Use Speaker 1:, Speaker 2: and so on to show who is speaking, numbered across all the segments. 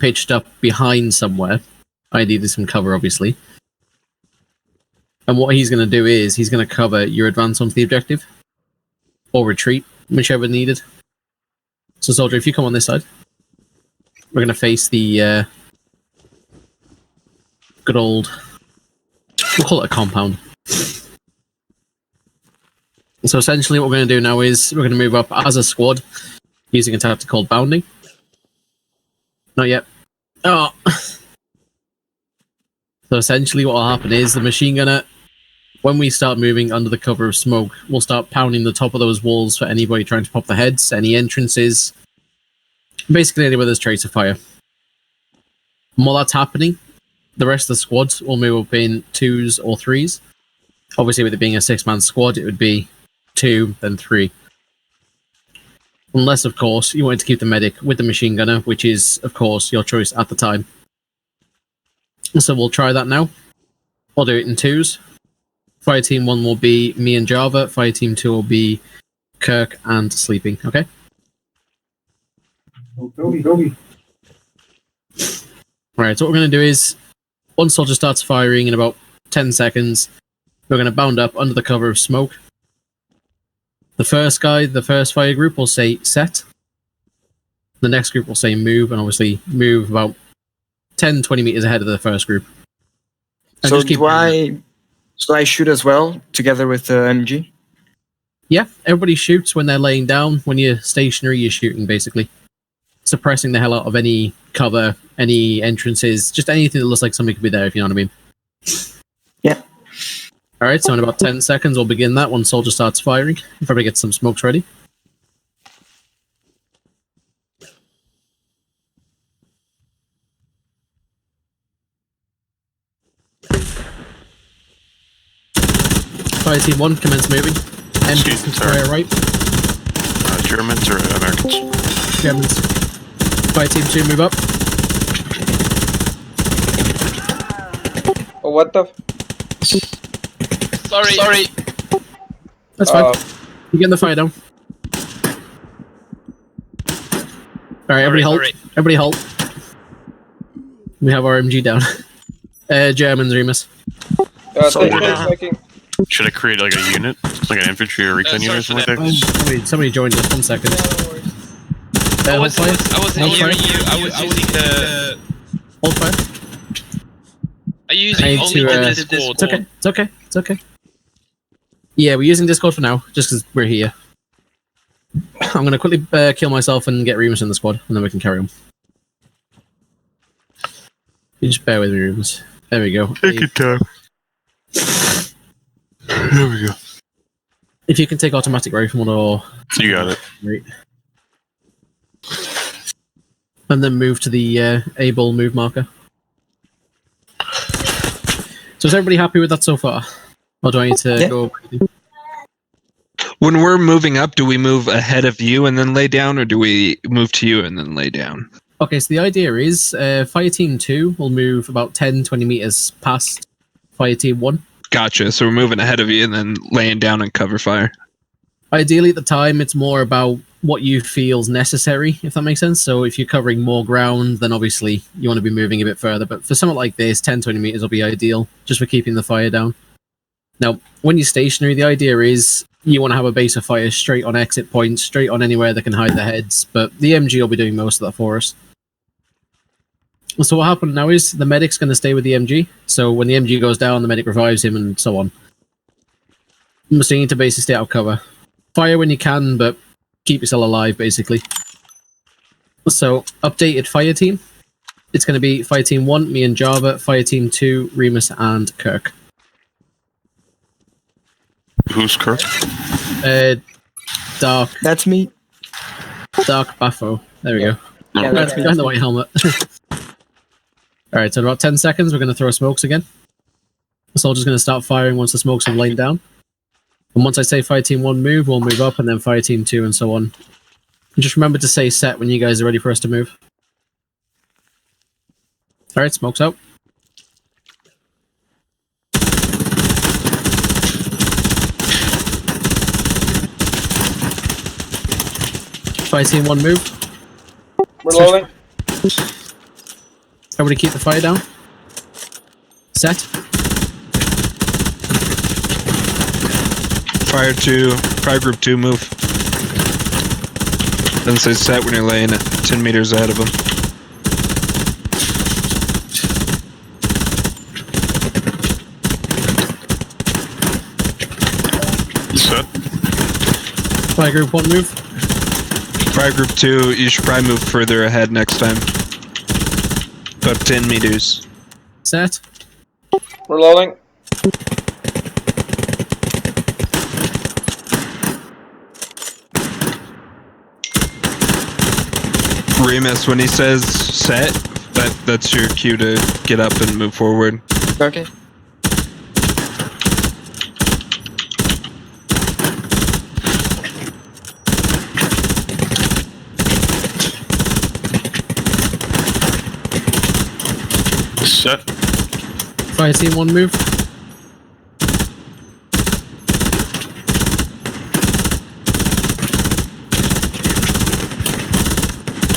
Speaker 1: pitched up behind somewhere. Ideally, there's some cover, obviously. And what he's going to do is he's going to cover your advance onto the objective. Or retreat, whichever needed. So, soldier, if you come on this side, we're going to face the good old... We'll call it a compound. So essentially what we're going to do now is we're going to move up as a squad using a tactic called bounding. Not yet. Oh. So essentially what will happen is the machine gunner, when we start moving under the cover of smoke, we'll start pounding the top of those walls for anybody trying to pop the heads, any entrances, basically anywhere there's trace of fire. And while that's happening, the rest of the squads will move up in 2s or 3s. Obviously with it being a 6-man squad, it would be 2, then 3. Unless, of course, you wanted to keep the medic with the machine gunner, which is, of course, your choice at the time. So we'll try that now. I'll do it in 2s. Fire Team 1 will be me and Java. Fire Team 2 will be Kirk and Sleeping, okay? Alright, so what we're going to do is, once soldier starts firing in about 10 seconds, we're going to bound up under the cover of smoke. The first guy, the first fire group will say set. The next group will say move, and obviously move about 10-20 meters ahead of the first group. And
Speaker 2: so do I shoot as well, together with the MG?
Speaker 1: Yeah, everybody shoots when they're laying down. When you're stationary, you're shooting, basically. Suppressing the hell out of any cover, any entrances, just anything that looks like somebody could be there, if you know what I mean.
Speaker 2: Yeah.
Speaker 1: Alright, so in about 10 seconds, we'll begin that once soldier starts firing. If everybody gets some smokes ready. Fire Team 1, commence moving. MG fire right.
Speaker 3: Germans or Americans?
Speaker 1: Germans. Fire Team 2, move up.
Speaker 4: Oh, what the?
Speaker 5: Sorry.
Speaker 1: That's fine. You get the fire down. Alright, everybody halt. Everybody halt. We have our MG down. Germans, Remus.
Speaker 3: Should I create like a unit? Like an infantry or recon unit or something like that?
Speaker 1: Somebody joined us, 1 second.
Speaker 5: I wasn't hearing you. I was using the...
Speaker 1: Hold fire.
Speaker 5: Are you using only the Discord?
Speaker 1: It's okay. Yeah, we're using Discord for now, just because we're here. I'm going to quickly kill myself and get Remus in the squad, and then we can carry on. You just bear with me, Remus. There we go.
Speaker 3: Take your time. There we go.
Speaker 1: If you can take automatic rifle or...
Speaker 3: You got it.
Speaker 1: Great. And then move to the able move marker. So is everybody happy with that so far? Or do I need to go over?
Speaker 6: When we're moving up, do we move ahead of you and then lay down, or do we move to you and then lay down?
Speaker 1: Okay, so the idea is Fire Team 2 will move about 10-20 meters past Fire Team 1.
Speaker 6: Gotcha, so we're moving ahead of you and then laying down and cover fire.
Speaker 1: Ideally, at the time, it's more about what you feel is necessary, if that makes sense. So if you're covering more ground, then obviously you want to be moving a bit further. But for something like this, 10-20 meters will be ideal, just for keeping the fire down. Now, when you're stationary, the idea is you want to have a base of fire straight on exit points, straight on anywhere that can hide the heads. But the MG will be doing most of that for us. So what happened now is the medic's going to stay with the MG. So when the MG goes down, the medic revives him and so on. So you need to basically stay out of cover. Fire when you can, but keep yourself alive, basically. So, updated fire team. It's going to be Fire Team 1, me and Java, Fire Team 2, Remus and Kirk.
Speaker 3: Who's Kirk?
Speaker 1: Dark.
Speaker 2: That's me.
Speaker 1: Dark Baffo. There we go.
Speaker 2: Yeah, that's me.
Speaker 1: Behind the white helmet. Alright, so in about 10 seconds, we're going to throw smokes again. The soldier's going to start firing once the smokes have lain down. And once I say Fire Team 1 move, we'll move up, and then Fire Team 2 and so on. And just remember to say set when you guys are ready for us to move. Alright, smokes out. Fire Team 1 move.
Speaker 4: We're rolling.
Speaker 1: Everybody keep the fire down. Set.
Speaker 6: Fire group 2, move. Then say set when you're laying 10 meters ahead of them.
Speaker 3: Set.
Speaker 1: Fire group 1, move.
Speaker 6: Fire group 2, you should probably move further ahead next time. About 10 meters.
Speaker 1: Set.
Speaker 4: Reloading.
Speaker 6: Remus, when he says set, that's your cue to get up and move forward.
Speaker 2: Okay.
Speaker 3: Set.
Speaker 1: Fire team 1, move.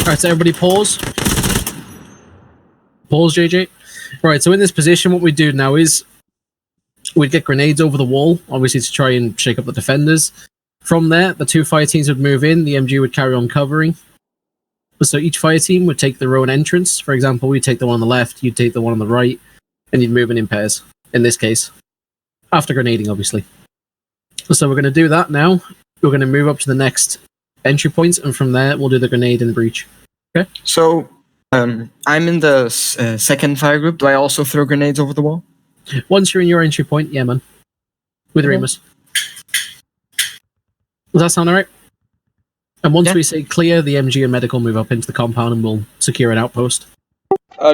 Speaker 1: Alright, so everybody pause. Pause, JJ. Right, so in this position, what we do now is we'd get grenades over the wall, obviously to try and shake up the defenders. From there, the 2 fire teams would move in, the MG would carry on covering. So each fire team would take their own entrance. For example, we'd take the one on the left, you'd take the one on the right, and you'd move in pairs, in this case. After grenading, obviously. So we're going to do that now. We're going to move up to the next entry point, and from there, we'll do the grenade and the breach. Okay?
Speaker 2: So, I'm in the second fire group. Do I also throw grenades over the wall?
Speaker 1: Once you're in your entry point, yeah, man. With Remus. Does that sound alright? And once we say clear, the MG and medical move up into the compound and we'll secure an outpost.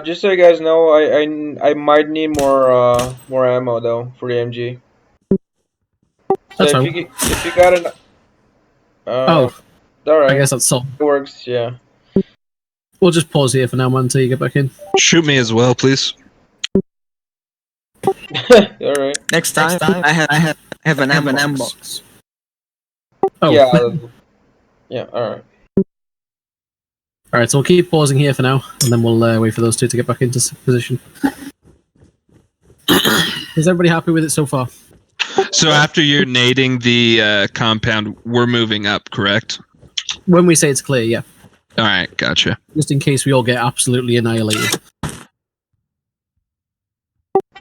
Speaker 4: Just so you guys know, I might need more ammo though for the MG. So
Speaker 1: That's
Speaker 4: if
Speaker 1: fine.
Speaker 4: you got an
Speaker 1: Oh,
Speaker 4: alright.
Speaker 1: I guess that's all.
Speaker 4: It works, yeah.
Speaker 1: We'll just pause here for now, man, until you get back in.
Speaker 6: Shoot me as well, please.
Speaker 4: Alright.
Speaker 2: Next time, I have an ammo box.
Speaker 1: Oh,
Speaker 4: Yeah. Yeah, alright.
Speaker 1: alright, so we'll keep pausing here for now, and then we'll wait for those 2 to get back into position. Is everybody happy with it so far?
Speaker 6: So after you're nading the compound, we're moving up, correct?
Speaker 1: When we say it's clear, yeah.
Speaker 6: Alright, gotcha.
Speaker 1: Just in case we all get absolutely annihilated.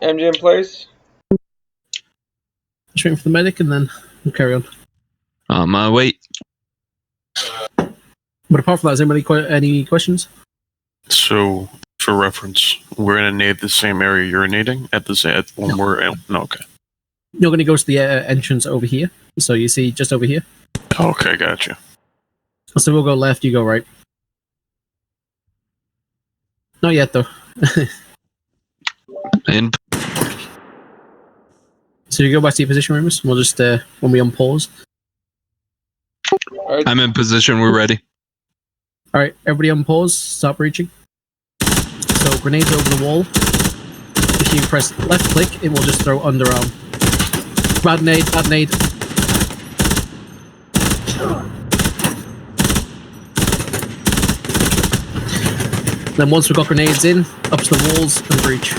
Speaker 4: MG in place?
Speaker 1: Just waiting for the medic, and then we'll carry on.
Speaker 6: On my way.
Speaker 1: But apart from that, is anybody any questions?
Speaker 3: So, for reference, we're gonna nade the same area you're nading at when we're no, okay.
Speaker 1: You're going to go to the entrance over here. So you see just over here.
Speaker 3: Okay, gotcha.
Speaker 1: So we'll go left, you go right. Not yet, though.
Speaker 6: And
Speaker 1: So you go back to your position, Remus. We'll just, when we unpause.
Speaker 6: I'm in position, we're ready.
Speaker 1: Alright, everybody unpause. Stop breaching. So grenades over the wall. If you press left click, it will just throw underarm. Bad nade, bad nade. Then once we've got grenades in, up to the walls and breach.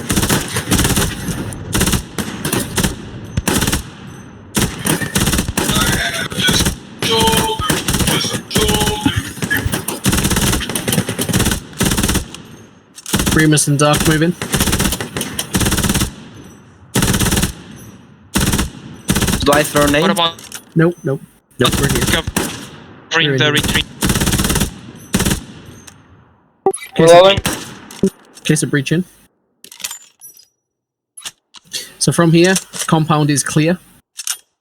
Speaker 1: Remus and Dark moving.
Speaker 2: Do I throw a nade?
Speaker 5: What about
Speaker 1: Nope, nope. Nope, we're here.
Speaker 5: covering the retreat?
Speaker 4: Reloading?
Speaker 1: Case of breach in. So from here, compound is clear.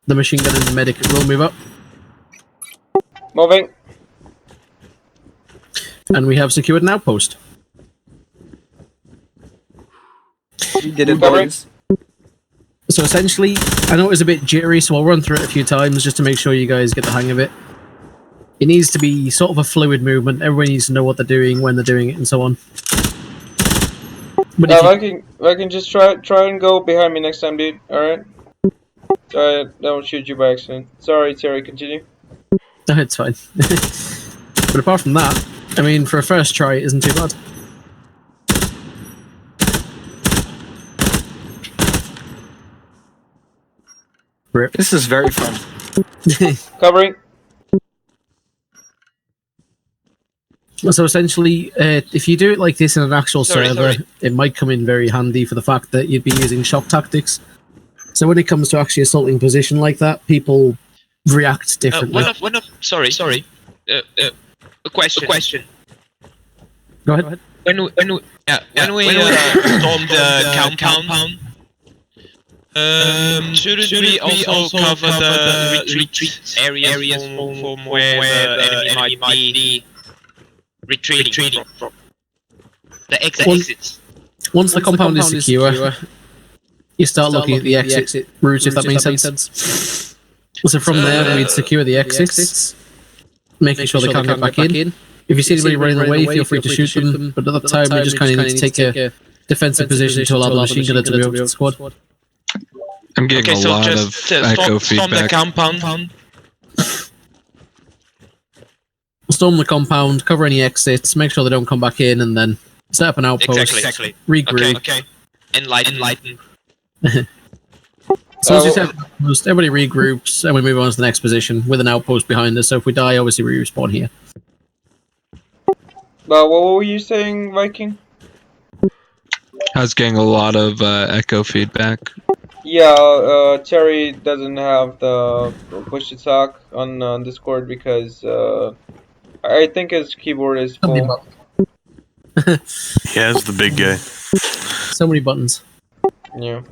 Speaker 1: The machine gun and the medic will move up.
Speaker 4: Moving.
Speaker 1: And we have secured an outpost.
Speaker 2: We did it,
Speaker 4: Covering.
Speaker 2: boys.
Speaker 1: So essentially, I know it was a bit jittery, so I'll run through it a few times just to make sure you guys get the hang of it. It needs to be sort of a fluid movement. Everyone needs to know what they're doing, when they're doing it, and so on. But if
Speaker 4: I can just try and go behind me next time, dude. Alright? Sorry, I don't shoot you by accident. Sorry, Terry, continue.
Speaker 1: No, it's fine. But apart from that, I mean, for a first try, it isn't too bad.
Speaker 2: This is very fun.
Speaker 4: Covering.
Speaker 1: So essentially, if you do it like this in an actual server, it might come in very handy for the fact that you'd be using shock tactics. So when it comes to actually assaulting position like that, people react differently.
Speaker 5: Sorry. A question.
Speaker 1: Go ahead.
Speaker 5: When we storm the compound, shouldn't we also cover the retreat areas from where the enemy might be retreating from? The exits.
Speaker 1: Once the compound is secure, you start looking at the exit route, if that makes sense. So from there, we'd secure the exits, making sure they can't get back in. If you see anybody running away, feel free to shoot them, but at that time, we just kind of need to take a defensive position to allow the machine gunner to move over to the squad.
Speaker 6: I'm getting a lot of echo
Speaker 5: storm the
Speaker 6: feedback.
Speaker 5: compound.
Speaker 1: Storm the compound, cover any exits, make sure they don't come back in, and then set up an outpost,
Speaker 5: Exactly.
Speaker 1: regroup.
Speaker 5: Okay. Enlighten.
Speaker 1: So as you said, everybody regroups, and we move on to the next position with an outpost behind us. So if we die, obviously we respawn here.
Speaker 4: What were you saying, Viking?
Speaker 6: I was getting a lot of echo feedback.
Speaker 4: Yeah, Terry doesn't have the push to talk on Discord because I think his keyboard is full.
Speaker 3: He has the big guy.
Speaker 1: So many buttons.
Speaker 4: Yeah.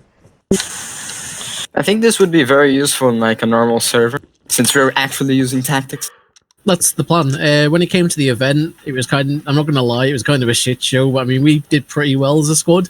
Speaker 2: I think this would be very useful in like a normal server, since we're actually using tactics.
Speaker 1: That's the plan. When it came to the event, it was I'm not going to lie, it was kind of a shit show. I mean, we did pretty well as a squad.